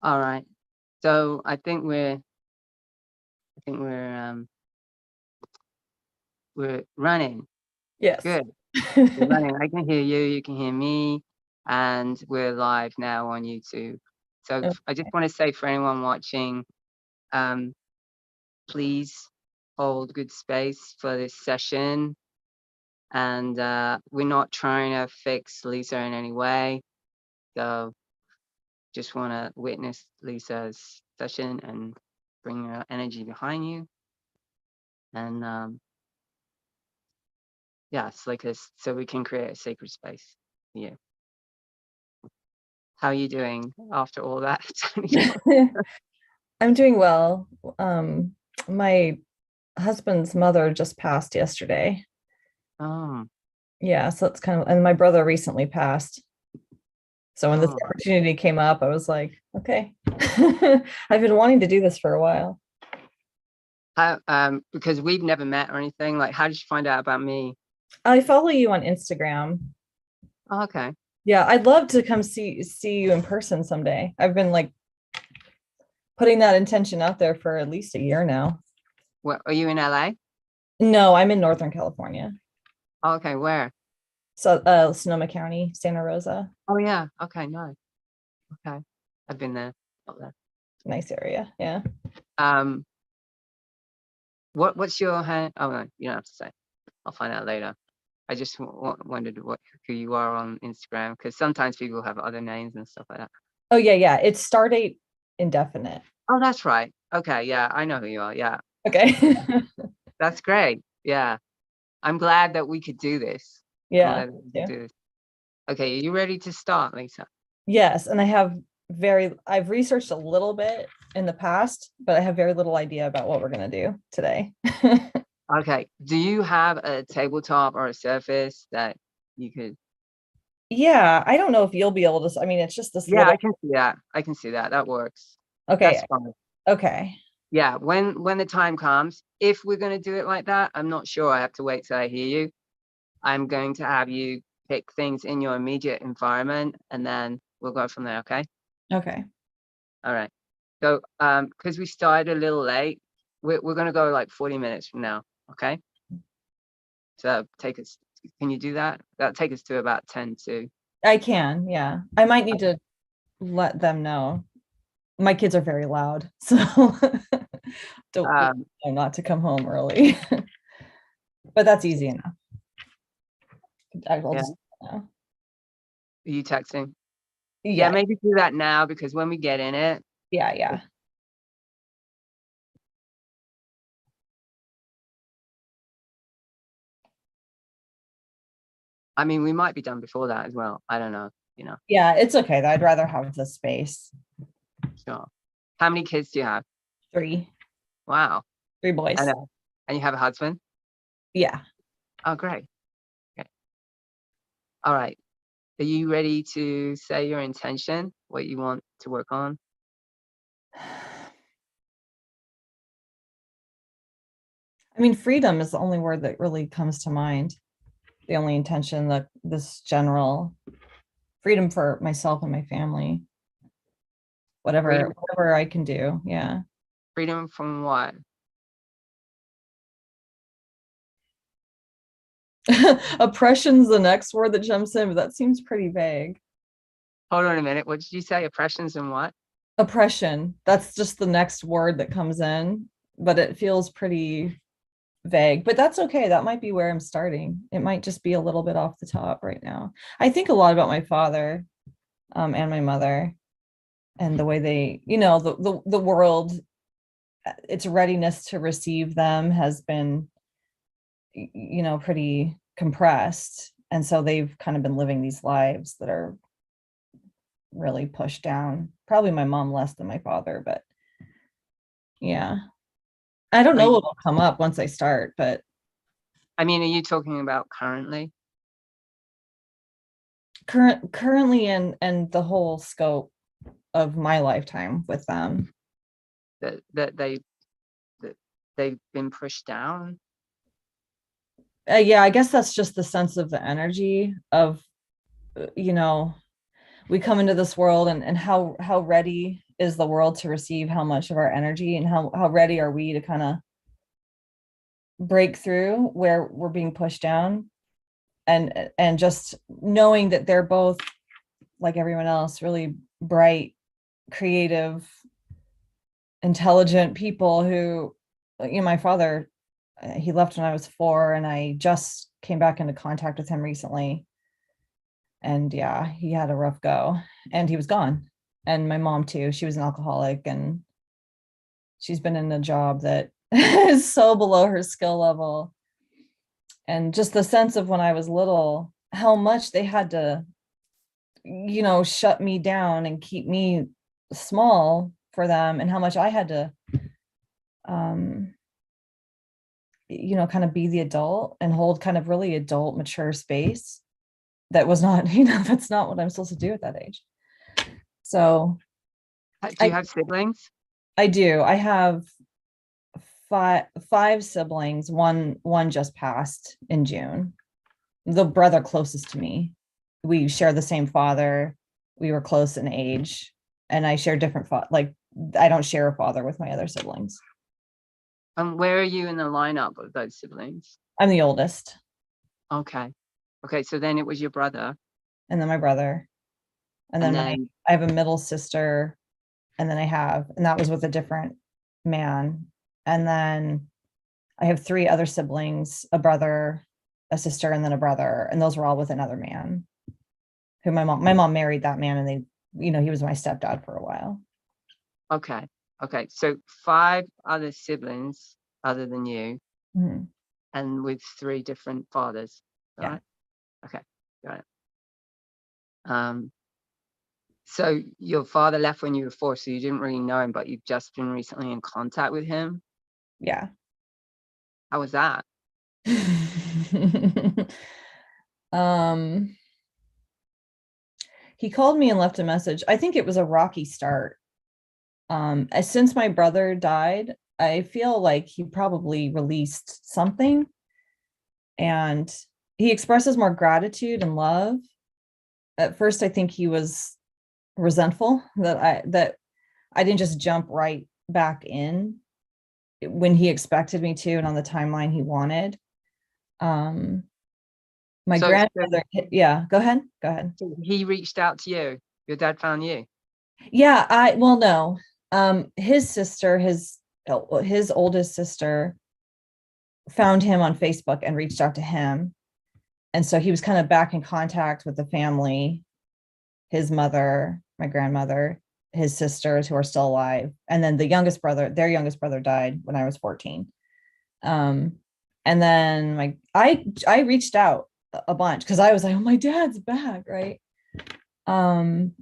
All right. So I think we're running. Yes. Good. We're running. I can hear you. You can hear me, and we're live now on YouTube. So I just want to say for anyone watching, please hold good space for this session. And we're not trying to fix Lisa in any way. So just want to witness Lisa's session and bring your energy behind you. And yeah, it's like this, so we can create a sacred space for you. How are you doing after all that? I'm doing well. My husband's mother just passed yesterday. Oh, Yeah, so it's kind of, and my brother recently passed. So when this oh. opportunity came up, I was like, okay. I've been wanting to do this for a while. How, because we've never met or anything. Like, how did you find out about me? I follow you on Instagram. Oh, okay. Yeah, I'd love to come see you in person someday. I've been like putting that intention out there for at least a year now. What, are you in LA? No, I'm in Northern California. Oh, okay, where? So Sonoma County, Santa Rosa. Oh yeah. Okay, nice. Okay. I've been there. Up there. Nice area. Yeah. What's your hand? Oh no, you don't have to say. I'll find out later. I just wondered who you are on Instagram, because sometimes people have other names and stuff like that. Oh yeah. It's stardate indefinite. Oh, that's right. Okay, yeah, I know who you are. Yeah. Okay. That's great. Yeah. I'm glad that we could do this. Yeah. Okay, are you ready to start, Lisa? Yes, and I've researched a little bit in the past, but I have very little idea about what we're going to do today. Okay. Do you have a tabletop or a surface that you could? Yeah, I don't know if you'll be able to. I mean, it's just this little. I can see that. I can see that. That works. Okay. That's fine. Okay. Yeah, when the time comes, if we're going to do it like that, I'm not sure. I have to wait till I hear you. I'm going to have you pick things in your immediate environment, and then we'll go from there. Okay. Okay. All right. So because we started a little late, we're going to go like 40 minutes from now. Okay. So can you do that? That'll take us to about 10 to. I can. Yeah. I might need to let them know. My kids are very loud, so don't know not to come home early. But that's easy enough. I'll just Are you texting? Yeah, maybe do that now, because when we get in it. Yeah. I mean, we might be done before that as well. I don't know, Yeah, it's okay. I'd rather have the space. Sure. How many kids do you have? 3. Wow. 3 boys. And you have a husband? Yeah. Oh, great. Okay. All right. Are you ready to say your intention, what you want to work on? I mean, freedom is the only word that really comes to mind. The only intention, that this general freedom for myself and my family. Whatever I can do. Yeah. Freedom from what? Oppression's the next word that jumps in, but that seems pretty vague. Hold on a minute. What did you say? Oppressions and what? Oppression. That's just the next word that comes in, but it feels pretty vague. But that's okay. That might be where I'm starting. It might just be a little bit off the top right now. I think a lot about my father and my mother, and the way they, the world, its readiness to receive them has been, pretty compressed. And so they've kind of been living these lives that are really pushed down. Probably my mom less than my father, but yeah. I don't know what will come up once I start, but. I mean, are you talking about currently? Currently and the whole scope of my lifetime with them. That they've been pushed down? Yeah, I guess that's just the sense of the energy of, we come into this world and how ready is the world to receive how much of our energy, and how ready are we to kind of break through where we're being pushed down, and just knowing that they're both, like everyone else, really bright, creative, intelligent people who, my father, he left when I was 4, and I just came back into contact with him recently. And yeah, he had a rough go, and he was gone. And my mom too, she was an alcoholic, and she's been in a job that is so below her skill level. And just the sense of when I was little, how much they had to, shut me down and keep me small for them, and how much I had to, kind of be the adult and hold kind of really adult, mature space. That was not, that's not what I'm supposed to do at that age. So Do you have siblings? I do. I have five siblings. One just passed in June. The brother closest to me. We share the same father. We were close in age, and I share different like I don't share a father with my other siblings. Where are you in the lineup of those siblings? I'm the oldest. Okay. So then it was your brother. And then my brother. And then I have a middle sister. And then and that was with a different man. And then I have 3 other siblings, a brother, a sister, and then a brother. And those were all with another man who my mom married that man, and they, he was my stepdad for a while. Okay. So 5 other siblings other than you, Mm-hmm. and with 3 different fathers. Yeah. Right? Okay. Got it. So your father left when you were 4, so you didn't really know him, but you've just been recently in contact with him. Yeah. How was that? He called me and left a message. I think it was a rocky start. Since my brother died, I feel like he probably released something, and he expresses more gratitude and love. At first, I think he was resentful that I didn't just jump right back in when he expected me to, and on the timeline he wanted. My grandmother, yeah, go ahead. So he reached out to you. Your dad found you. Yeah, no. His sister, his oldest sister, found him on Facebook and reached out to him. And so he was kind of back in contact with the family, his mother, my grandmother, his sisters who are still alive. And then their youngest brother died when I was 14. And then I reached out a bunch because I was like, oh, my dad's back, right? And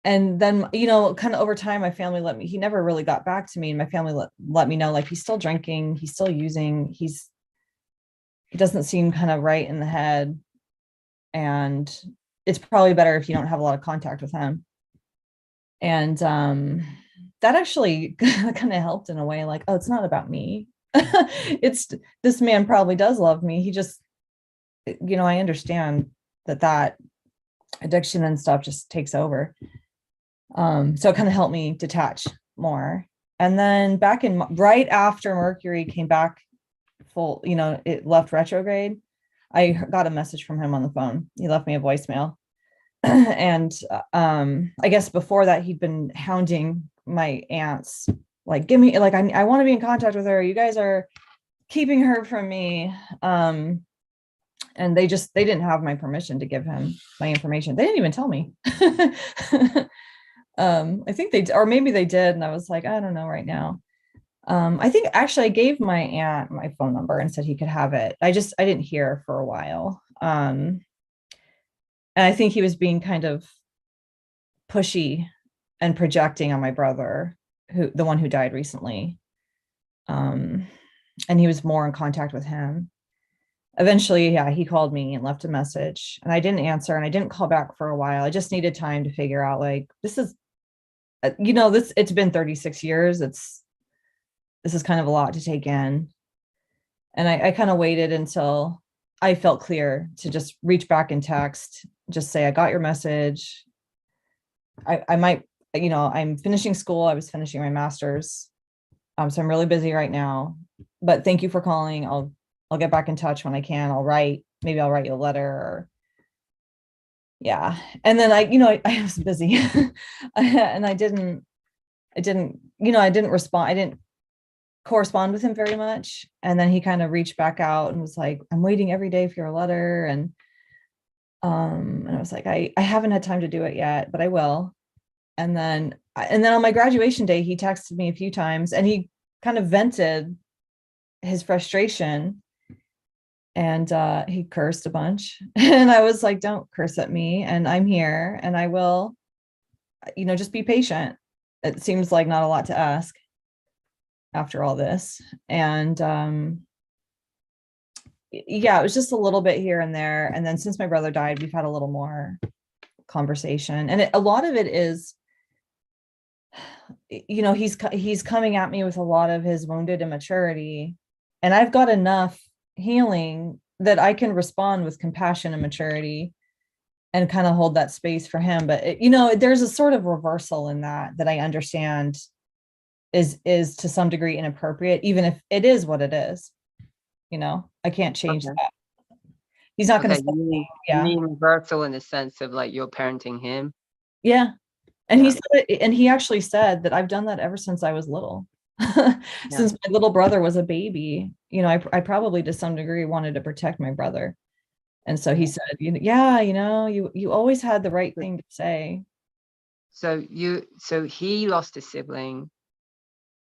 then, kind of over time, my family he never really got back to me, and my family let me know, like, he's still drinking, he's still using, he doesn't seem kind of right in the head, and it's probably better if you don't have a lot of contact with him. And that actually kind of helped in a way, like, oh, it's not about me. It's, this man probably does love me. He just, I understand that addiction and stuff just takes over. So it kind of helped me detach more. And then right after Mercury came back full, it left retrograde, I got a message from him on the phone. He left me a voicemail. And I guess before that, he'd been hounding my aunts, like, give me, like, I want to be in contact with her. You guys are keeping her from me. And they didn't have my permission to give him my information. They didn't even tell me. I think or maybe they did, and I was like, I don't know right now. I think actually I gave my aunt my phone number and said he could have it. I didn't hear for a while. And I think he was being kind of pushy and projecting on my brother, the one who died recently. And he was more in contact with him. Eventually, yeah, he called me and left a message, and I didn't answer, and I didn't call back for a while. I just needed time to figure out, like, this is, it's been 36 years. This is kind of a lot to take in. And I kind of waited until I felt clear to just reach back and text, just say, I got your message. I might I'm finishing school. I was finishing my master's. So I'm really busy right now, but thank you for calling. I'll get back in touch when I can. Maybe I'll write you a letter or yeah. And then I was busy and I didn't respond. I didn't correspond with him very much. And then he kind of reached back out and was like, I'm waiting every day for your letter. And I was like, I haven't had time to do it yet, but I will. And then on my graduation day, he texted me a few times and he kind of vented his frustration and he cursed a bunch. And I was like, don't curse at me. And I'm here and I will, just be patient. It seems like not a lot to ask after all this. And yeah, it was just a little bit here and there. And then since my brother died, we've had a little more conversation. And a lot of it is, he's coming at me with a lot of his wounded immaturity. And I've got enough healing that I can respond with compassion and maturity and kind of hold that space for him. But there's a sort of reversal in that I understand is to some degree inappropriate, even if it is what it is. I can't change Okay. that. He's not going Okay, to you mean, you yeah. mean reversal in the sense of like you're parenting him? Yeah. And Yeah, he actually said that I've done that ever since I was little. yeah. Since my little brother was a baby, I probably to some degree wanted to protect my brother. And so he Yeah. said, yeah, you always had the right thing to say. So he lost a sibling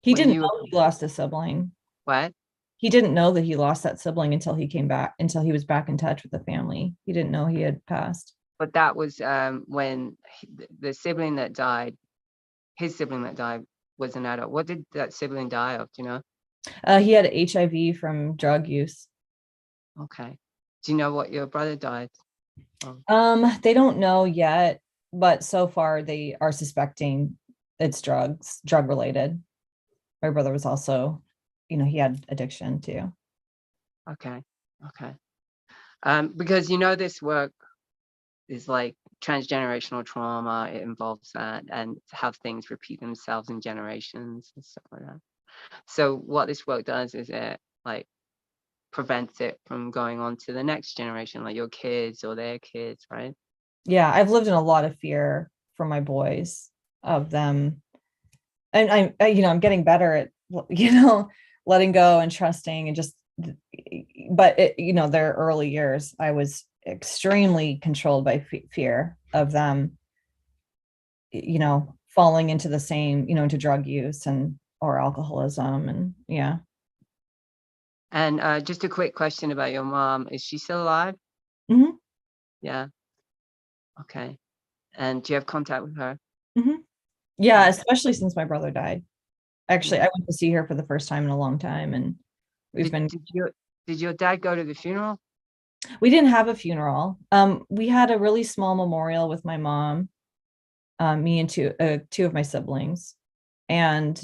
He when didn't you were know he lost a sibling. what? He didn't know that he lost that sibling until he was back in touch with the family. He didn't know he had passed. But that was when the sibling that died, his sibling that died was an adult. What did that sibling die of? Do you know? He had HIV from drug use. Okay. Do you know what your brother died of? They don't know yet, but so far they are suspecting it's drug related. My brother was also, he had addiction too. Okay. Okay. Because this work is like transgenerational trauma. It involves that and how things repeat themselves in generations and stuff like that. So what this work does is it like prevents it from going on to the next generation, like your kids or their kids, right? Yeah, I've lived in a lot of fear for my boys of them. And I'm getting better at, letting go and trusting and just, but their early years, I was extremely controlled by fear of them, falling into the same, into drug use or alcoholism. And yeah. And just a quick question about your mom. Is she still alive? Mhm. Yeah. Okay. And do you have contact with her? Mhm. Yeah, Yeah. especially since my brother died. Actually, Yeah. I went to see her for the first time in a long time, and we've Did been did your did your dad go to the funeral? we didn't have a funeral. We had a really small memorial with my mom, me and two of my siblings, and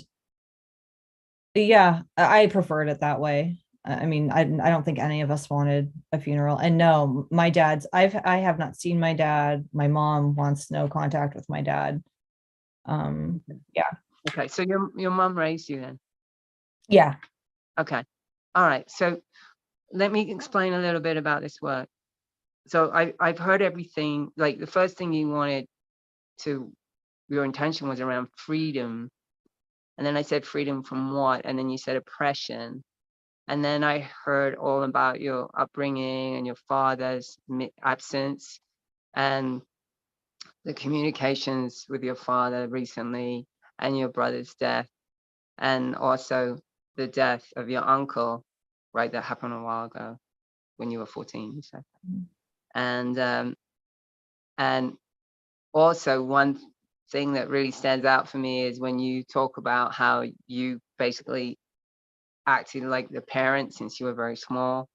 yeah, I preferred it that way. I mean, I don't think any of us wanted a funeral. And no, I have not seen my dad. My mom wants no contact with my dad. Yeah. Okay. So your mom raised you then? Yeah. Okay. All right. So let me explain a little bit about this work. So I've heard everything. Like the first thing you wanted to, your intention was around freedom. And then I said freedom from what? And then you said oppression. And then I heard all about your upbringing and your father's absence and the communications with your father recently and your brother's death and also the death of your uncle, right? That happened a while ago when you were 14, you said. And and also one thing that really stands out for me is when you talk about how you basically acted like the parent since you were very small.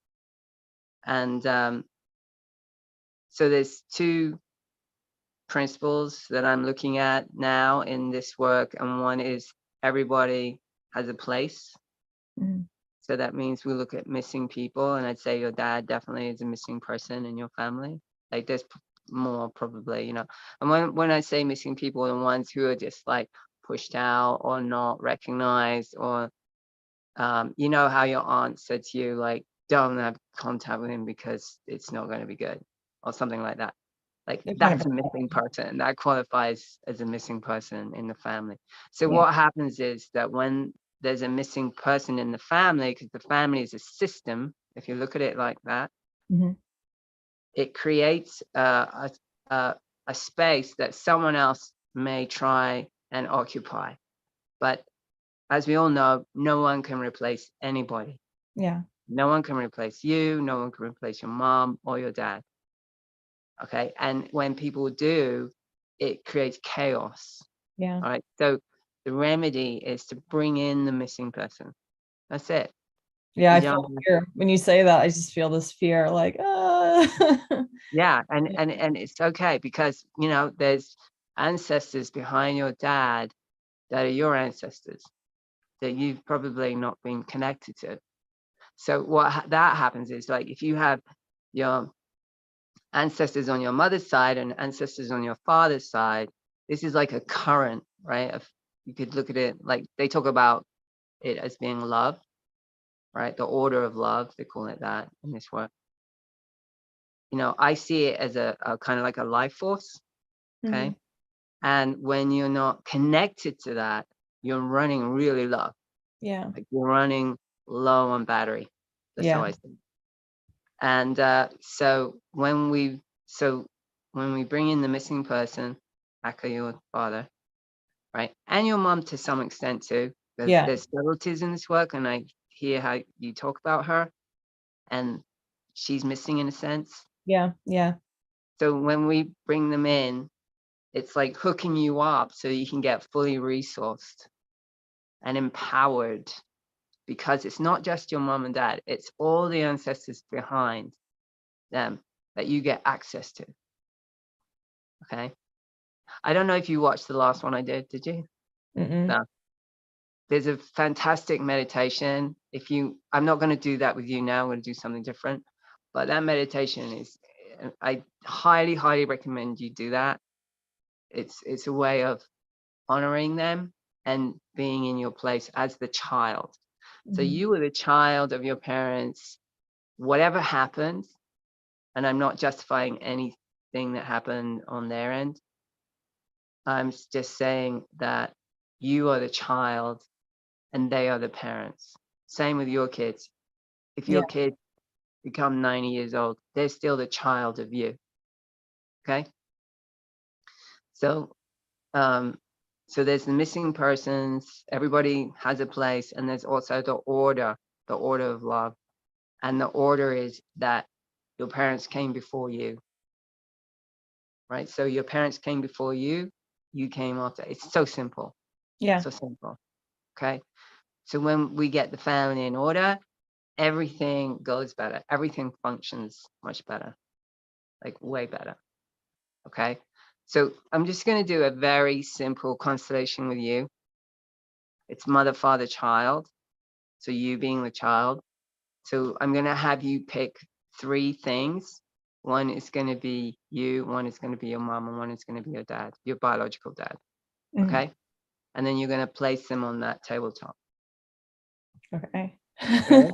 And so there's two principles that I'm looking at now in this work, and one is everybody has a place. Mhm. So that means we look at missing people, and I'd say your dad definitely is a missing person in your family. Like there's more probably, you know. And when I say missing people, the ones who are just like pushed out or not recognized, or you know how your aunt said to you, like, don't have contact with him because it's not going to be good, or something like that. Like, They're kind that's of a missing person. That qualifies as a missing person in the family. So yeah. what happens is that when there's a missing person in the family, because the family is a system, if you look at it like that, Mhm. it creates a space that someone else may try and occupy. But as we all know, no one can replace anybody. Yeah. No one can replace you. No one can replace your mom or your dad. Okay. And when people do, it creates chaos. Yeah. All right. So the remedy is to bring in the missing person. That's it. Yeah, You I don't feel fear. When you say that, I just feel this fear, like, Yeah, and it's okay, because, you know, there's ancestors behind your dad that are your ancestors that you've probably not been connected to. So that happens is, like, if you have your ancestors on your mother's side and ancestors on your father's side, this is like a current, right? You could look at it like they talk about it as being love, right? The order of love, they call it that in this work. You know, I see it as a kind of like a life force, okay? Mhm. And when you're not connected to that, you're running really low. Yeah. Like, you're running low on battery. That's how Yeah. I see it. And so when we bring in the missing person, aka your father, right, and your mom to some extent too, Yeah. there's subtleties in this work, and I hear how you talk about her, and she's missing in a sense. Yeah. Yeah. So when we bring them in, it's like hooking you up so you can get fully resourced and empowered, because it's not just your mom and dad, it's all the ancestors behind them that you get access to. Okay. I don't know if you watched the last one I did you? Mm-mm. No. There's a fantastic meditation. I'm not going to do that with you now. I'm going to do something different. But that meditation is, I highly, highly recommend you do that. It's a way of honoring them and being in your place as the child. So Mhm. you were the child of your parents, whatever happened, and I'm not justifying anything that happened on their end. I'm just saying that you are the child and they are the parents. Same with your kids. If Yeah. your kids become 90 years old, they're still the child of you. Okay. So, um, so there's the missing persons. Everybody has a place, and there's also the order of love, and the order is that your parents came before you, right? So your parents came before you came after. It's so simple, Yeah. so simple. Okay. So when we get the family in order, everything goes better. Everything functions much better, like way better. Okay. So I'm just going to do a very simple constellation with you. It's mother, father, child. So you being the child. So I'm going to have you pick 3 things. One is going to be you, one is going to be your mom, and one is going to be your dad, your biological dad. Mhm. Okay. And then you're going to place them on that tabletop. Okay. Okay.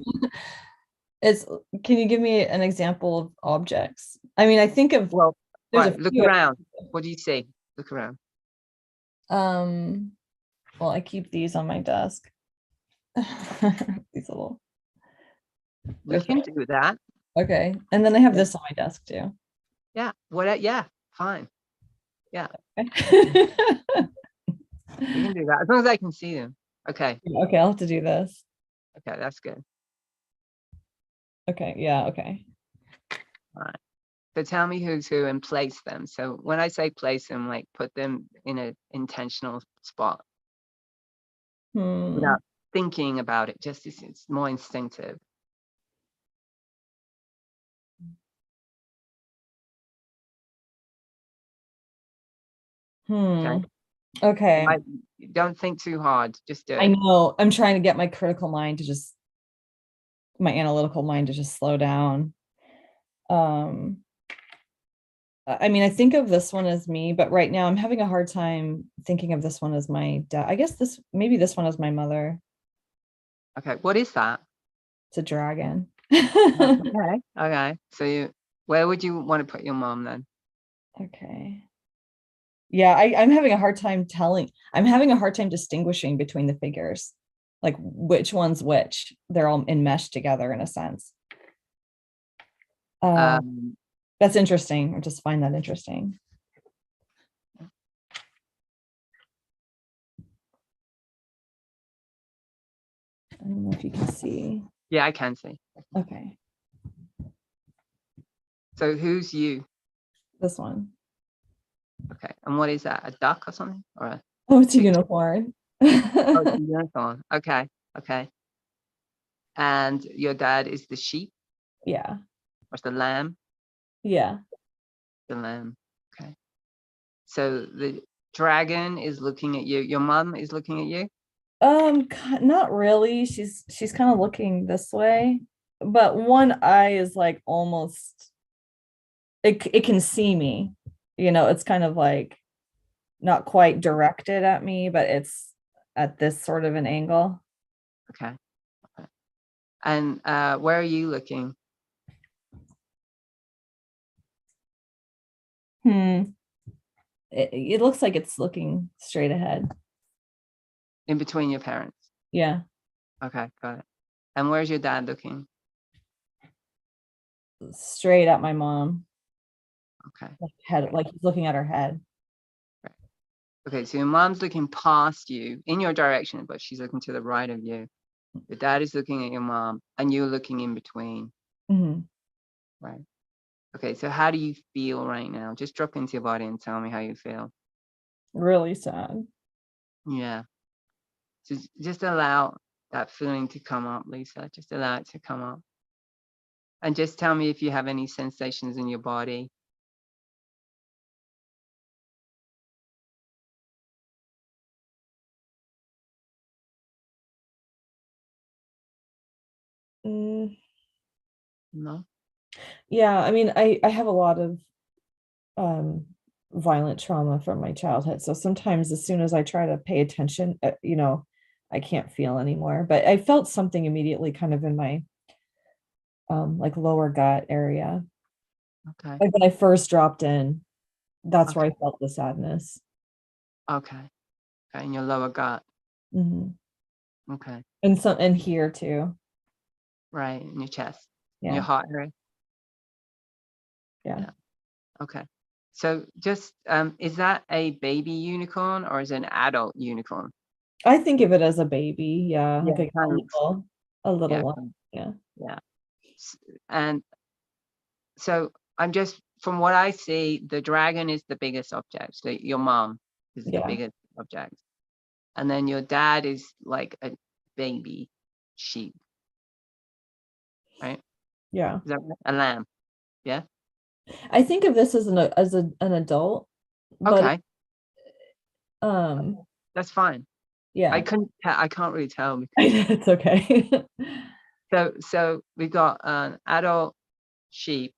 It's Can you give me an example of objects? I mean, I think of Well, there's a right. Look few. around. What do you see? Look around. Um, well, I keep these on my desk. These little. We Okay. can do that. Okay. And then I have Yeah. this on my desk too. Yeah. What? Yeah. Fine. Yeah. Okay. We can do that as long as I can see them. Okay. Okay, I'll have to do this. Okay. That's good. Okay. Yeah. Okay. All right. So tell me who's who and place them. So when I say place them, like, put them in an intentional spot Hmm. without thinking about it. Just it's more instinctive. Okay. Hmm. Okay. Like, don't think too hard. Just do I it. know. I'm trying to get my analytical mind to just slow down. Um, I mean, I think of this one as me, but right now I'm having a hard time thinking of this one as my dad. I guess maybe this one is my mother. Okay, what is that? It's a dragon. Okay. Okay. So where would you want to put your mom then? Okay. Yeah, I'm having a hard time I'm having a hard time distinguishing between the figures, like which one's which. They're all enmeshed together in a sense. Uh, Um, that's interesting. I just find that interesting. I don't know if you can see. yeah, I can see. Okay, So who's you? this one. Okay. And what is that? A duck or something? Or a Oh, it's a chicken? unicorn. Oh, it's a unicorn. Okay. Okay. And your dad is the sheep Yeah, or the lamb? yeah. The lamb. Okay. So the dragon is looking at you. Your mom is looking at you? Not really. She's kind of looking this way, but one eye is like almost it can see me. It's kind of like not quite directed at me, but it's at this sort of an angle. Okay. Okay. And where are you looking? Hmm. It looks like it's looking straight ahead. In between your parents. Yeah, Okay, got it. And where's your dad looking? straight at my mom. Okay. Like head, like he's looking at her head. Right. Okay, so your mom's looking past you in your direction, but she's looking to the right of you. Your dad is looking at your mom, and you're looking in between. Mhm. Right. Okay, so how do you feel right now? Just drop into your body and tell me how you feel. Really sad. Yeah. So just allow that feeling to come up, Lisa. Just allow it to come up. And just tell me if you have any sensations in your body. Mm, No? yeah, I mean, I have a lot of um violent trauma from my childhood. So sometimes as soon as I try to pay attention, I can't feel anymore. But I felt something immediately kind of in my like lower gut area. Okay. Like when I first dropped in, that's where Okay. I felt the sadness. Okay. Okay. In your lower gut. Hmm. Okay. And here too. Right. In your chest. In your Yeah. heart area. Yeah. Yeah. Okay. So just is that a baby unicorn or is it an adult unicorn? I think of it as a baby. Yeah. Yeah, Like a thanks. a little Yeah, one. thanks. Yeah. Yeah. And so I'm just from what I see, the dragon is the biggest object. So your mom is the Yeah. biggest object. And then your dad is like a baby sheep, right? Yeah. Is that right? A lamb. Yeah. I think of this as an adult, but Okay. um That's fine. I yeah. couldn't I can't really tell because It's okay. so we got an adult sheep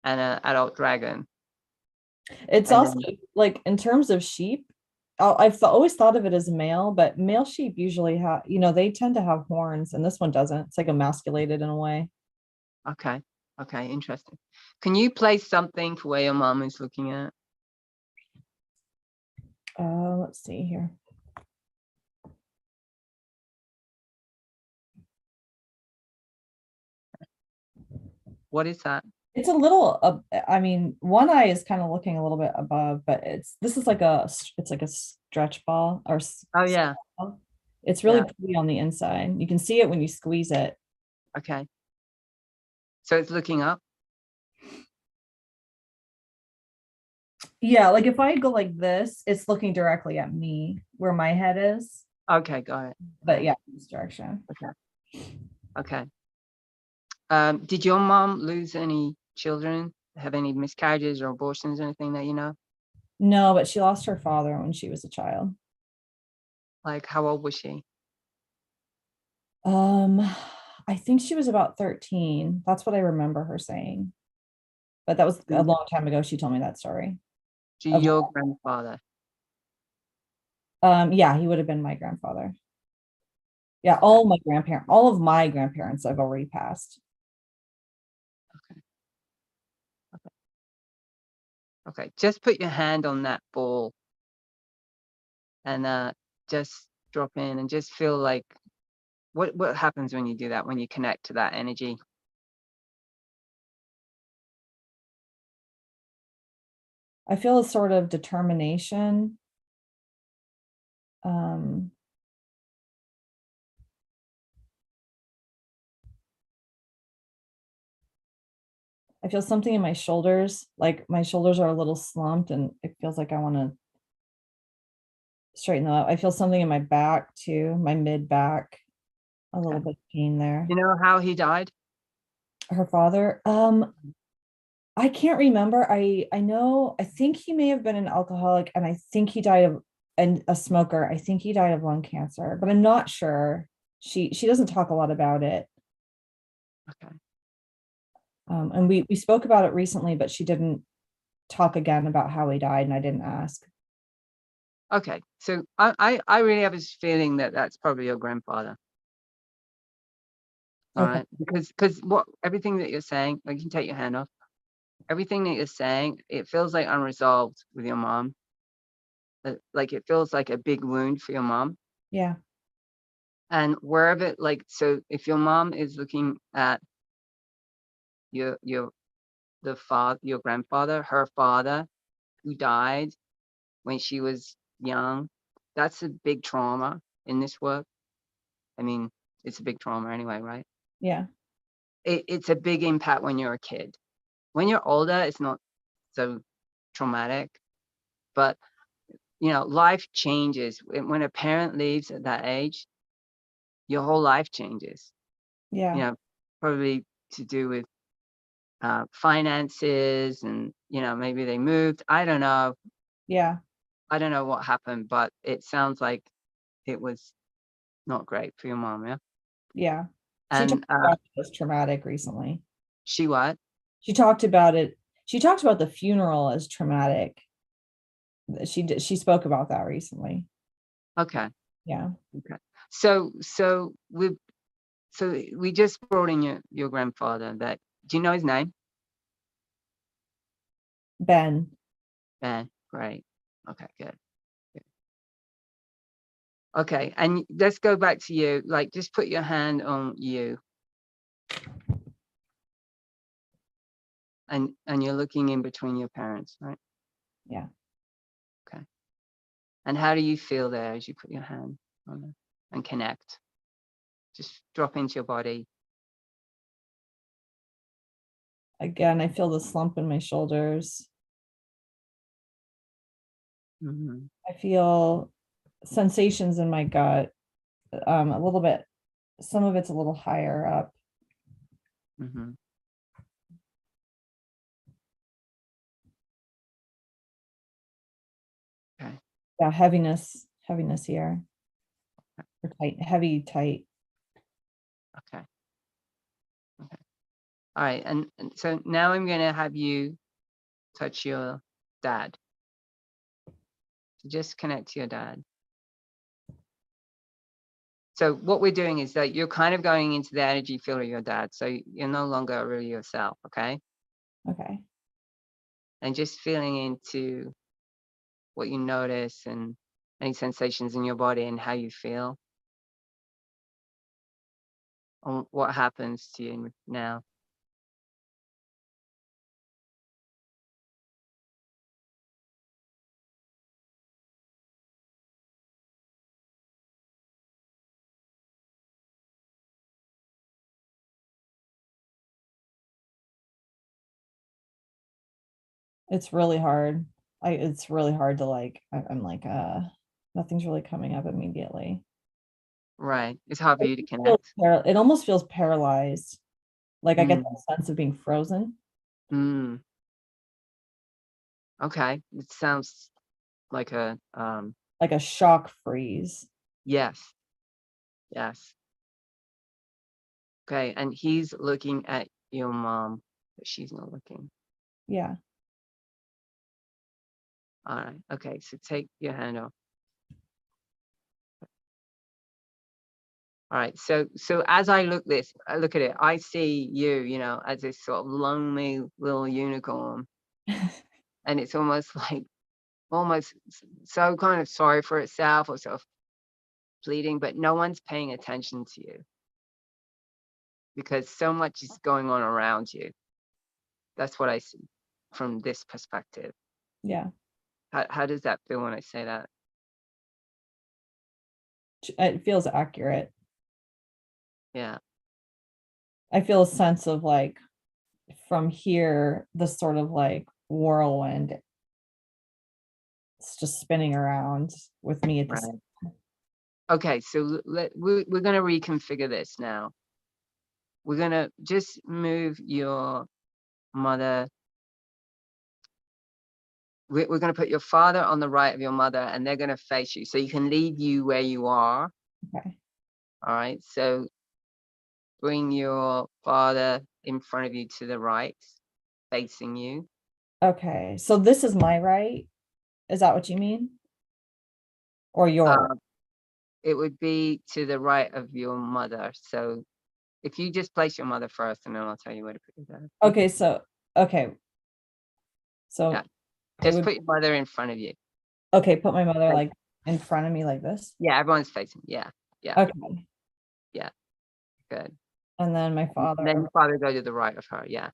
and an adult dragon. It's And also then like in terms of sheep, always thought of it as male, but male sheep usually have, they tend to have horns, and this one doesn't. It's like emasculated in a way. okay. Okay, interesting. Can you place something for where your mom is looking at? Let's see here. What is that? It's a little, I mean, one eye is kind of looking a little bit above, but this is like it's like a stretch ball or Oh yeah. ball. It's really Yeah. pretty on the inside. You can see it when you squeeze it. Okay. So it's looking up. Yeah, like if I go like this, it's looking directly at me where my head is. Okay, got it. Got But it. yeah, this direction. Okay. Okay. Did your mom lose any children? Have any miscarriages or abortions or anything that you know? No, but she lost her father when she was a child. Like how old was she? Um, I think she was about 13. That's what I remember her saying. but that was a To long time ago. She told me that story. Of your grandfather. yeah, he would have been my grandfather. Yeah, Okay. all of my grandparents I've already passed. Okay. Okay. Okay. Just put your hand on that ball and just drop in and just feel like what happens when you do that, when you connect to that energy. I feel a sort of determination. Um, I feel something in my shoulders, like my shoulders are a little slumped and it feels like I want to straighten them up. I feel something in my back too, my mid back, a little Okay. bit of pain there. You know how he died? Her father, I can't remember. I know, I think he may have been an alcoholic and I think he died of and a smoker. I think he died of lung cancer, but I'm not sure. She doesn't talk a lot about it. Okay. And we spoke about it recently, but she didn't talk again about how he died, and I didn't ask. Okay. So I really have this feeling that that's probably your grandfather. All Okay. right. Because what everything that you're saying, like you can take your hand off. Everything that you're saying, it feels like unresolved with your mom. Like it feels like a big wound for your mom. Yeah. And wherever, like, so if your mom is looking at your your grandfather, her father, who died when she was young, that's a big trauma in this work. I mean, it's a big trauma anyway, right? Yeah. It's a big impact when you're a kid. When you're older, it's not so traumatic, but life changes. When a parent leaves at that age, your whole life changes. You Yeah. know, probably to do with finances, and maybe they moved. I don't know. Yeah. I don't know what happened, but it sounds like it was not great for your mom, yeah? Yeah. She talked And about it as traumatic recently. she what? She talked about it. She talked about the funeral as traumatic. She spoke about that recently. Okay, Yeah. okay. So we just brought in your grandfather. That do you know his name? Ben. Ben. Great. Okay, good. Good. Okay, and let's go back to you. Like, just put your hand on you, and you're looking in between your parents, right? Yeah. Okay. And how do you feel there as you put your hand on them and connect? Just drop into your body. Again, I feel the slump in my shoulders. Hmm. I feel sensations in my gut. A little bit, some of it's a little higher up. Hmm. Okay. Yeah, heaviness here. Or tight, heavy, tight. Okay. Okay. All right. And so now I'm going to have you touch your dad. So just connect to your dad. So what we're doing is that you're kind of going into the energy field of your dad. So you're no longer really yourself. Okay. Okay. And just feeling into what you notice and any sensations in your body and how you feel and what happens to you now. It's really hard. It's really hard to like, I'm like, nothing's really coming up immediately. Right. It's hard for It you to feels connect. it almost feels paralyzed. Like I get Mm, that sense of being frozen, mm, okay. It sounds like a like a shock freeze. yes. Yes. Okay. And he's looking at your mom, but she's not looking. Yeah. All right. Okay. So take your hand off. All right. So as I look at it, I see you, as this sort of lonely little unicorn, and it's almost like so kind of sorry for itself or sort of pleading, but no one's paying attention to you because so much is going on around you. That's what I see from this perspective. Yeah. How does that feel when I say that? It feels accurate. Yeah. I feel a sense of like from here, the sort of like whirlwind. It's just spinning around with me at this. Right. Okay. So we're going to reconfigure this now. We're going to just move your mother. We're going to put your father on the right of your mother, and they're going to face you. So you can leave you where you are. Okay. All right. So bring your father in front of you to the right, facing you. Okay. So this is my right. Is that what you mean? Or your right? It would be to the right of your mother. So if you just place your mother first, and then I'll tell you where to put your dad. Okay. Okay. Yeah. So it Just would, put your mother in front of you. okay, put my mother Like, like in front of me like this. yeah, everyone's facing. Yeah. Yeah. Okay. Yeah. Good. And then my And then father. your father go to the right of her. Yeah.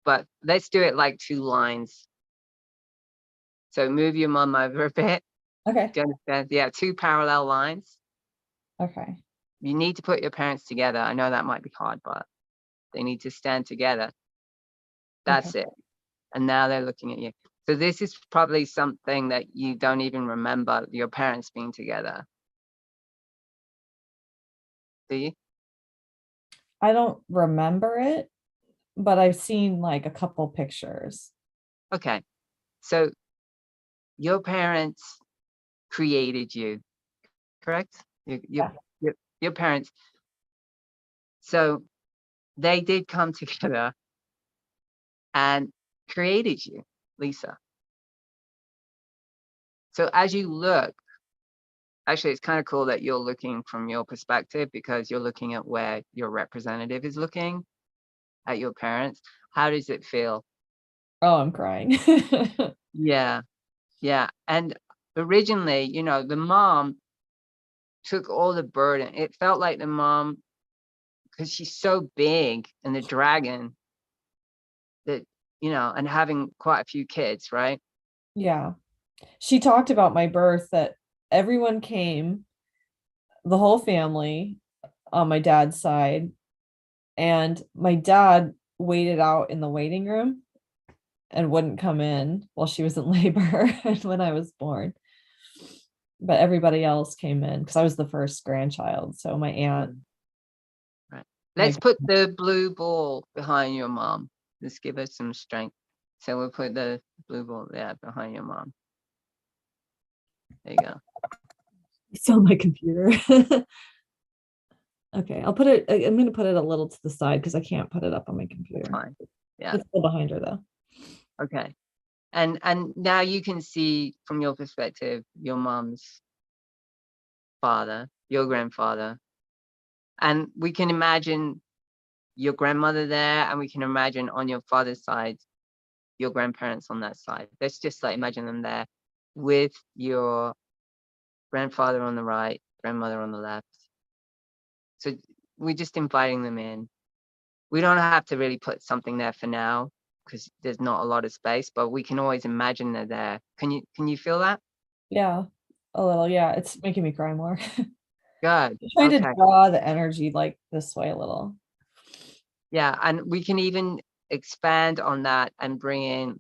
But let's do it like 2 lines. So move your mom over a bit. Okay. Do you understand? Yeah, 2 parallel lines. Okay. You need to put your parents together. I know that might be hard, but they need to stand together. Okay. That's it. And now they're looking at you. So this is probably something that you don't even remember your parents being together. Do you? I don't remember it, but I've seen like a couple pictures. Okay. So your parents created you, correct? Yeah. Your parents. So they did come together and created you, Lisa. So as you look, actually, it's kind of cool that you're looking from your perspective because you're looking at where your representative is looking at your parents. How does it feel? Oh, I'm crying. Yeah, yeah. And originally, the mom took all the burden. It felt like the mom, because she's so big and the dragon that, and having quite a few kids, right? Yeah. She talked about my birth that everyone came, the whole family on my dad's side, and my dad waited out in the waiting room and wouldn't come in while she was in labor and when I was born. But everybody else came in because I was the first grandchild. So my aunt, Right. my Let's put the blue ball behind your mom. Let's give her some strength. So we'll put the blue ball there behind your mom. There you go. it's on my computer. Okay, I'll put it, I'm going to put it a little to the side because I can't put it up on my computer. Fine. Yeah. It's still behind her though. Okay. And now you can see from your perspective your mom's father, your grandfather, and we can imagine your grandmother there, and we can imagine on your father's side your grandparents on that side. Let's just like imagine them there with your grandfather on the right, grandmother on the left. So we're just inviting them in. We don't have to really put something there for now because there's not a lot of space, but we can always imagine they're there. Can you feel that? Yeah, a little. Yeah, it's making me cry more. Good. Trying to Okay. draw the energy like this way a little. Yeah, and we can even expand on that and bring in,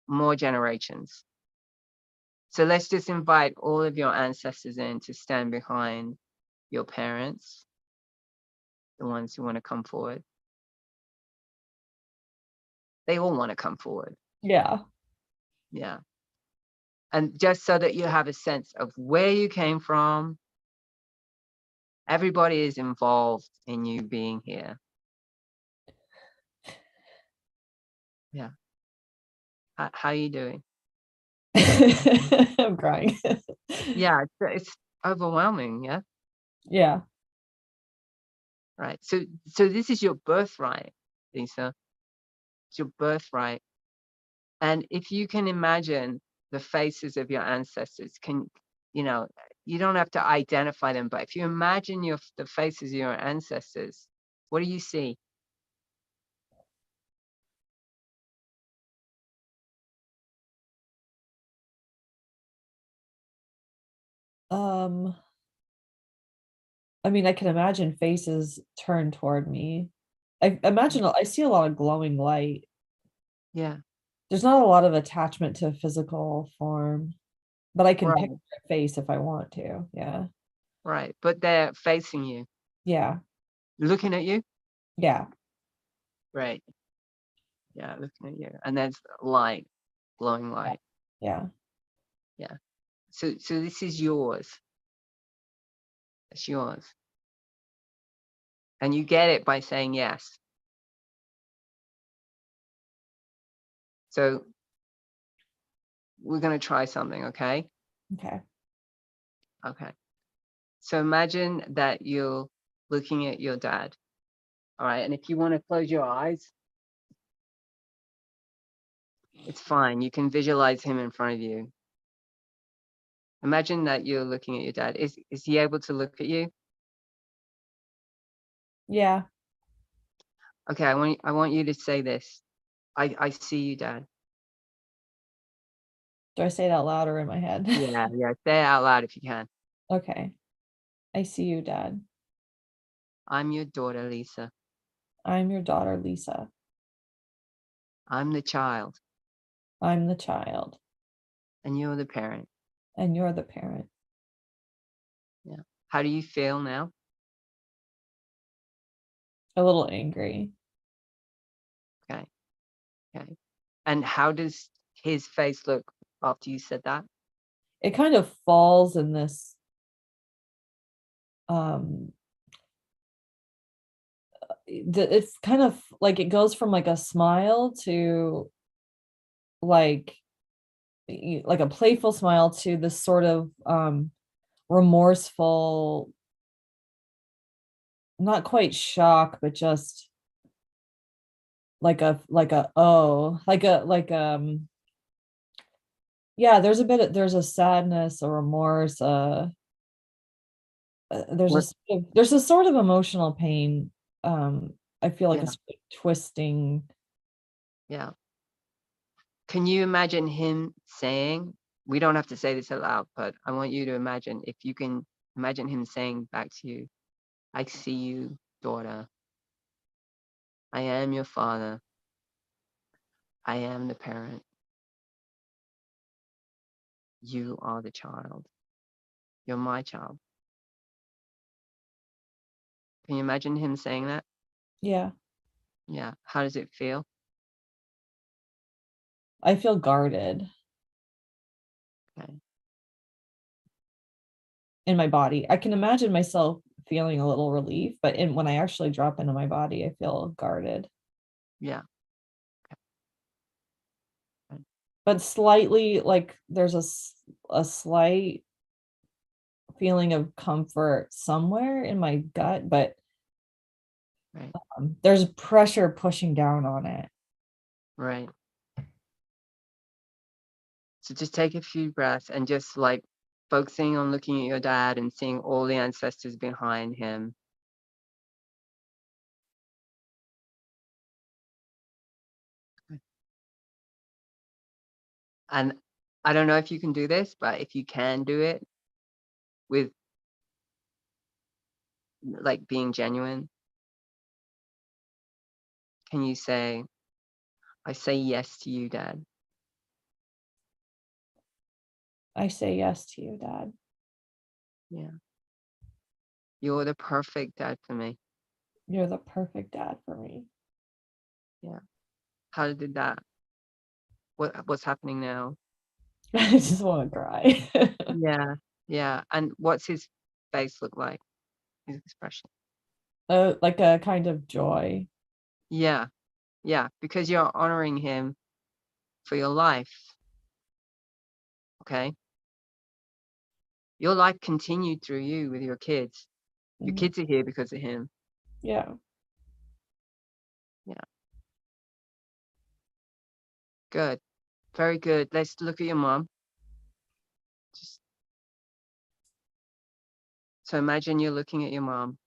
more generations. So let's just invite all of your ancestors in to stand behind your parents, the ones who want to come forward. They all want to come forward. Yeah. Yeah. And just so that you have a sense of where you came from, everybody is involved in you being here. Yeah. How are you doing? I'm crying. Yeah, it's overwhelming, yeah? Yeah. Right. So this is your birthright, Lisa. It's your birthright. And if you can imagine the faces of your ancestors, you know, you don't have to identify them, but if you imagine the faces of your ancestors, what do you see? Um, I mean, I can imagine faces turned toward me. I see a lot of glowing light. Yeah. There's not a lot of attachment to a physical form, but I can picture Right. a face if I want to. Yeah. Right. But they're facing you, Yeah. looking at you. Yeah. Right. Yeah, looking at you. And there's light, glowing Yeah. light. Yeah. Yeah. So this is yours. It's yours. And you get it by saying yes. So we're going to try something, okay? Okay. Okay. So imagine that you're looking at your dad. All right. And if you want to close your eyes, it's fine. You can visualize him in front of you. Imagine that you're looking at your dad. Is he able to look at you? Yeah. Okay, I want you to say this. I see you, Dad. Do I say it out loud or in my head? Yeah, yeah. Say it out loud if you can. Okay. I see you, Dad. I'm your daughter, Lisa. I'm your daughter, Lisa. I'm the child, I'm the child, and you're the parent. and you're the parent. Yeah. How do you feel now? A little angry. Okay, okay. And how does his face look after you said that? It kind of falls in this um it's kind of like it goes from like a smile to like like a playful smile to this sort of remorseful, not quite shock, but just like a yeah, there's a sadness, a remorse, What? there's a sort of emotional pain. I feel like a Yeah, sort of twisting. yeah. Can you imagine him saying, we don't have to say this aloud, but I want you to imagine, if you can imagine him saying back to you, I see you, daughter. I am your father. I am the parent. You are the child. You're my child. Can you imagine him saying that? Yeah, Yeah. How does it feel? I feel guarded Okay. in my body. I can imagine myself feeling a little relief, but when I actually drop into my body, I feel guarded, Yeah. Okay. but slightly like there's a slight feeling of comfort somewhere in my gut, but Right. there's pressure pushing down on it. Right. So just take a few breaths and just like focusing on looking at your dad and seeing all the ancestors behind him. And I don't know if you can do this, but if you can do it with like being genuine, can you say, I say yes to you, Dad. I say yes to you, Dad. Yeah. You're the perfect dad for me. You're the perfect dad for me. Yeah. How did that? What's happening now? I just want to cry. Yeah. Yeah. And what's his face look like? His expression. Like a kind of joy. Yeah. Yeah, because you're honoring him for your life. Okay? Your life continued through you with your kids. Your Mhm. kids are here because of him. Yeah. Yeah. Good. Very good. Let's look at your mom. Just so imagine you're looking at your mom.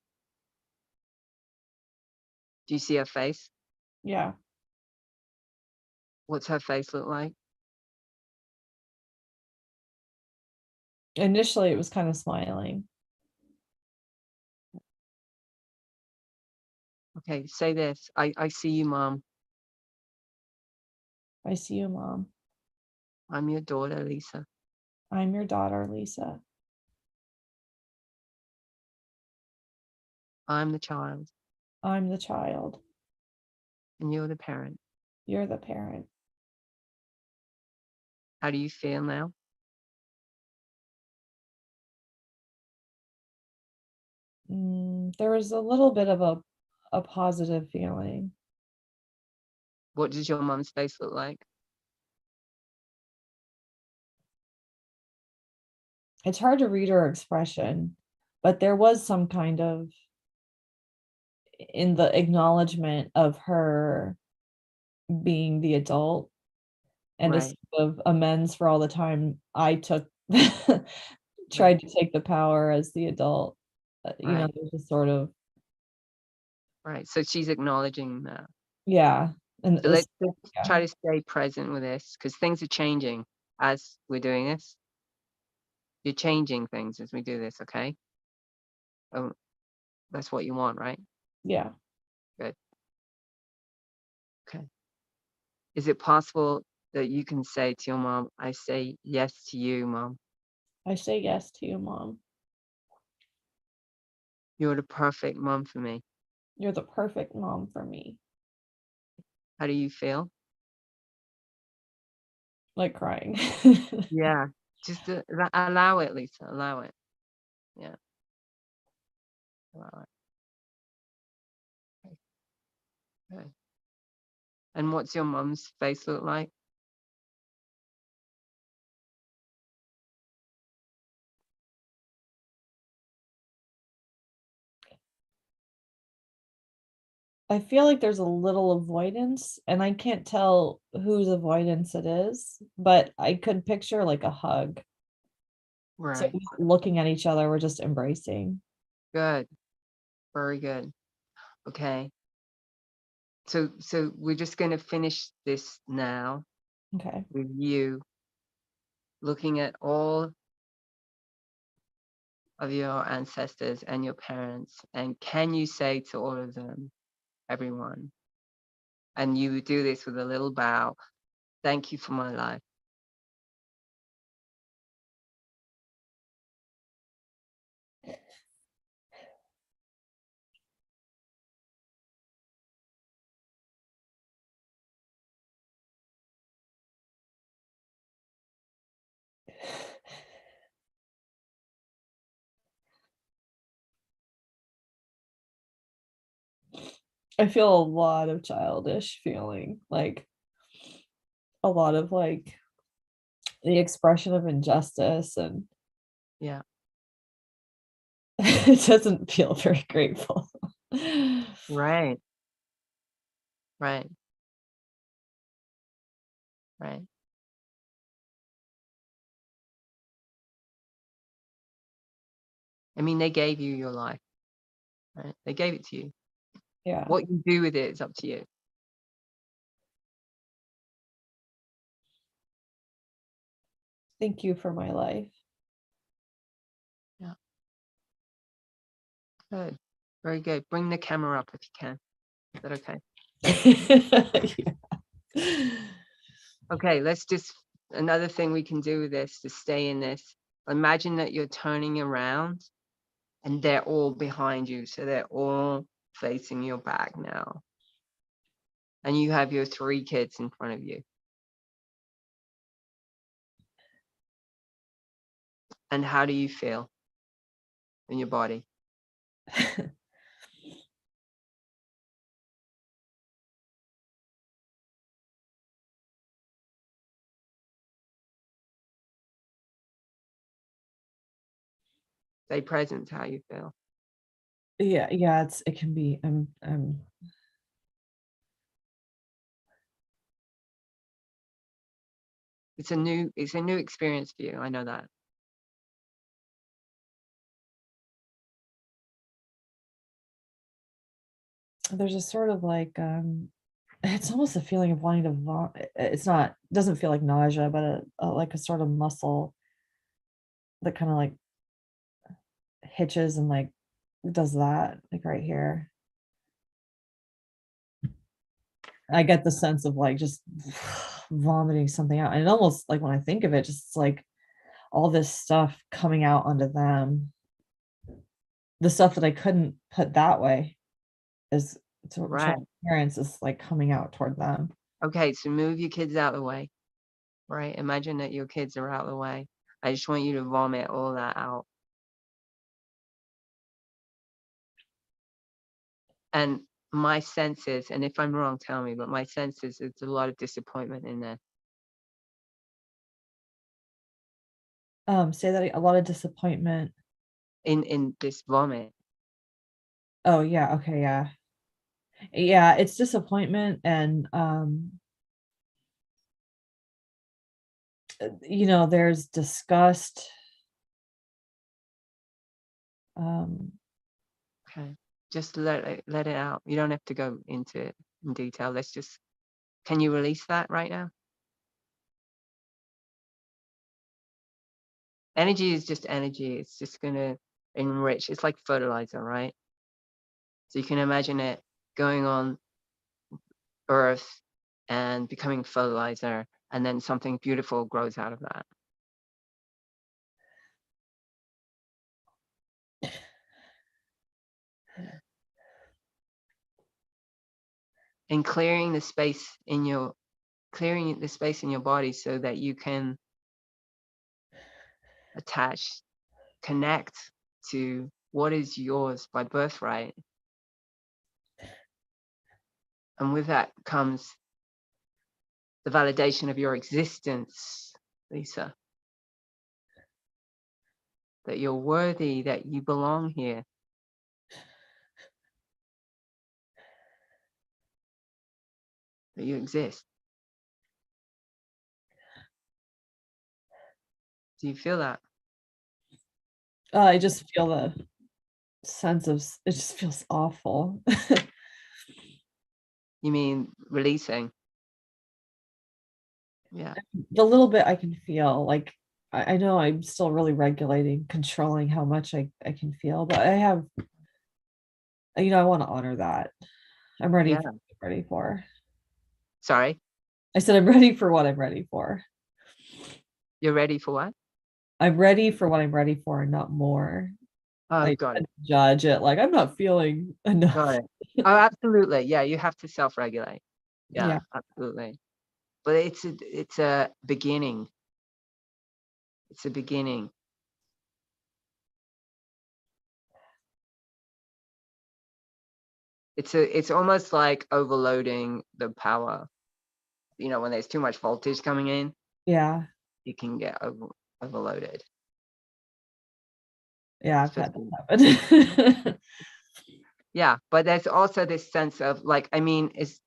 Do you see her face? Yeah. What's her face look like? Initially, it was kind of smiling. Okay, say this. I see you, Mom. I see you, Mom. I'm your daughter, Lisa. I'm your daughter, Lisa. I'm the child, I'm the child. and you're the parent. You're the parent. How do you feel now? There was a little bit of a positive feeling. What does your mom's face look like? It's hard to read her expression, but there was some kind of in the acknowledgement of her being the adult and a Right, sort of amends for all the time I took right, tried to take the power as the adult. right, There's a sort of right. So she's acknowledging that. yeah, and So this let's yeah, try to stay present with this because things are changing as we're doing this. You're changing things as we do this, okay? Oh, that's what you want, right? yeah. Good. Okay. Is it possible that you can say to your mom, I say yes to you, Mom. I say yes to you, Mom. You're the perfect mom for me. You're the perfect mom for me. How do you feel? Like crying. Yeah. Just allow it, Lisa. Allow it. Yeah. Allow it. Okay. Good. And what's your mom's face look like? I feel like there's a little avoidance, and I can't tell whose avoidance it is, but I could picture like a hug. So Right. we're not looking at each other, we're just embracing. Good. Very good. Okay. So we're just going to finish this now Okay. with you looking at all of your ancestors and your parents. And can you say to all of them, everyone, and you do this with a little bow, thank you for my life. I feel a lot of childish feeling, like a lot of like the expression of injustice, and Yeah. it doesn't feel very grateful. Right. Right. Right. I mean, they gave you your life, right? They gave it to you. Yeah. What you do with it is up to you. Thank you for my life. Yeah. Good. Very good. Bring the camera up if you can. Is that okay? Yeah. Okay, let's just another thing we can do with this to stay in this. Imagine that you're turning around and they're all behind you. So they're all facing your back now. And you have your 3 kids in front of you. And how do you feel in your body? Stay present to how you feel. Yeah, it can be, It's a new experience for you. I know that. there's a sort of like, it's almost a feeling of wanting to vomit. It's not, doesn't feel like nausea, but like a sort of muscle that kind of like hitches and like does that, like right here. I get the sense of like just vomiting something out. And almost like when I think of it, just like all this stuff coming out onto them. The stuff that I couldn't put that way is to Right. my parents is like coming out toward them. Okay, so move your kids out of the way. Right? Imagine that your kids are out of the way. I just want you to vomit all that out. And my sense is, and if I'm wrong, tell me, but my sense is there's a lot of disappointment in there. Say that a lot of disappointment. In this vomit. Oh yeah, okay, yeah. Yeah, it's disappointment and there's disgust. Um Okay. Just let it out. You don't have to go into it in detail. Can you release that right now? Energy is just energy. It's just gonna enrich. It's like fertilizer, right? So you can imagine it going on earth and becoming fertilizer, and then something beautiful grows out of that. Yeah. And clearing the space in your body so that you can attach, connect to what is yours by birthright. And with that comes the validation of your existence, Lisa, that you're worthy, that you belong here, that you exist. Do you feel that? I just feel the sense of it just feels awful. You mean releasing? Yeah. The little bit I can feel, like I know I'm still really regulating, controlling how much I can feel, but I have, I want to honor that. I'm ready Yeah. for what I'm ready for. Sorry. I said I'm ready for what I'm ready for. You're ready for what? I'm ready for what I'm ready for and not more. Oh, I got it. judge it like I'm not feeling Got enough. it. Oh, absolutely. Yeah, you have to self-regulate. Yeah. Yeah, absolutely. But it's a beginning. It's a beginning. It's almost like overloading the power. When there's too much voltage coming in, Yeah. you can get overloaded. Yeah, I've had Especially, that happen. yeah, but there's also this sense of like, I mean, it's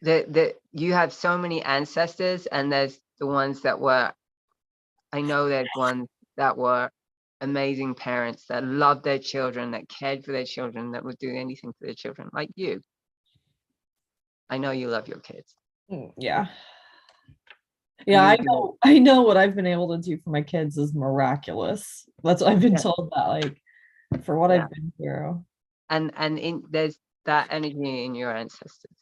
that you have so many ancestors, and there's the ones that were, I know there's ones that were amazing parents that loved their children, that cared for their children, that would do anything for their children, like you. I know you love your kids. Yeah. And Yeah, you I would do it. know. I know what I've been able to do for my kids is miraculous. That's what I've been Yeah, told, that like for what yeah. I've been through. There's that energy in your ancestors.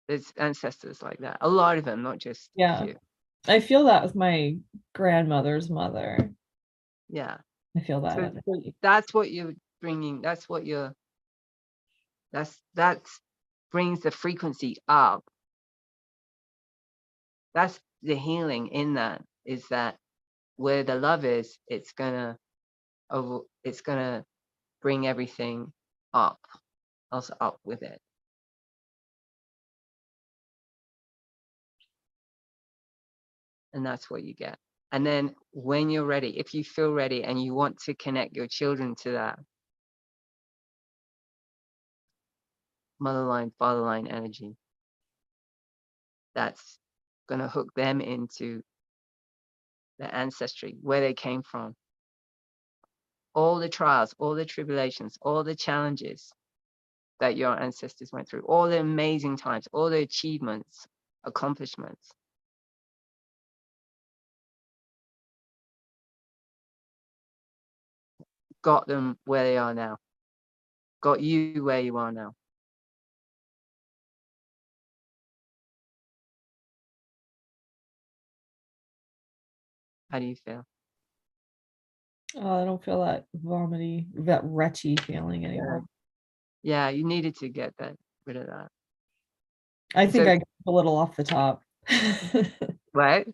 There's ancestors like that. A lot of them, not just a Yeah. few. I feel that with my grandmother's mother. Yeah. I feel that So energy. that's what you're bringing. That's brings the frequency up. That's the healing in that, is that where the love is, it's gonna bring everything up, also up with it. And that's what you get. And then when you're ready, if you feel ready and you want to connect your children to that mother line, father line energy, that's going to hook them into their ancestry, where they came from, all the trials, all the tribulations, all the challenges that your ancestors went through, all the amazing times, all the achievements, accomplishments. Got them where they are now. Got you where you are now. How do you feel? Oh, I don't feel that vomity, that retchy feeling anymore. Yeah, you needed to get rid of that. I think So, I got a little off the top. right?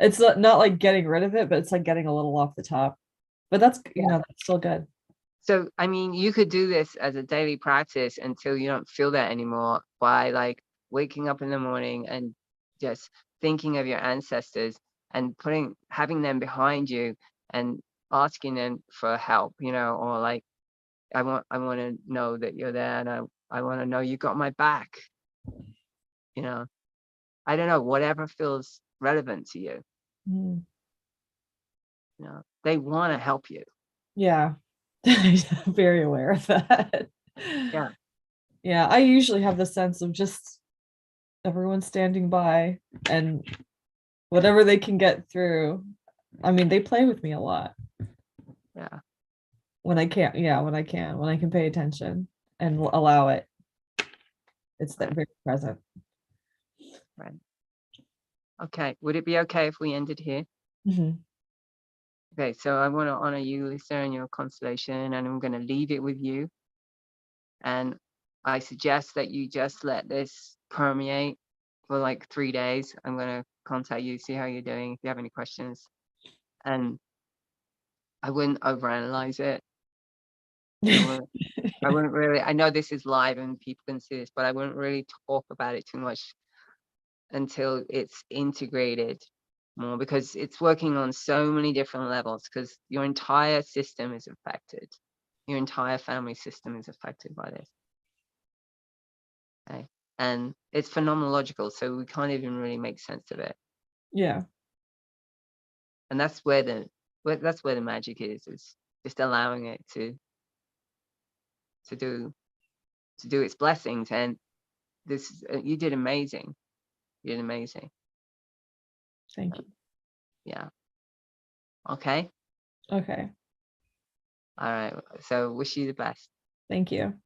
It's not like getting rid of it, but it's like getting a little off the top. But that's, you know, that's still good. So, I mean, you could do this as a daily practice until you don't feel that anymore by like waking up in the morning and just thinking of your ancestors and having them behind you and asking them for help, you know, or like, I want to know that you're there, and I want to know you got my back, you know. I don't know, whatever feels relevant to you, Mm. you know. They want to help you. Yeah. I'm very aware of that. Yeah. Yeah, I usually have the sense of just everyone standing by and whatever they can get through. I mean, they play with me a lot Yeah. when I can't, yeah, when I can pay attention and allow it. It's that Right. very present. Right. Okay. Would it be okay if we ended here? Mhm. Okay, so I want to honor you, Lisa, and your constellation, and I'm going to leave it with you. And I suggest that you just let this permeate for like 3 days. I'm going to contact you, see how you're doing, if you have any questions. And I wouldn't overanalyze it. I wouldn't really, I know this is live and people can see this, but I wouldn't really talk about it too much until it's integrated more, because it's working on so many different levels, because your entire system is affected. Your entire family system is affected by this. Okay. And it's phenomenological, so we can't even really make sense of it. Yeah. And that's where the magic is just allowing it to do its blessings. And this you did amazing. You did amazing. Thank you. Yeah. Okay. Okay. All right. So wish you the best. Thank you.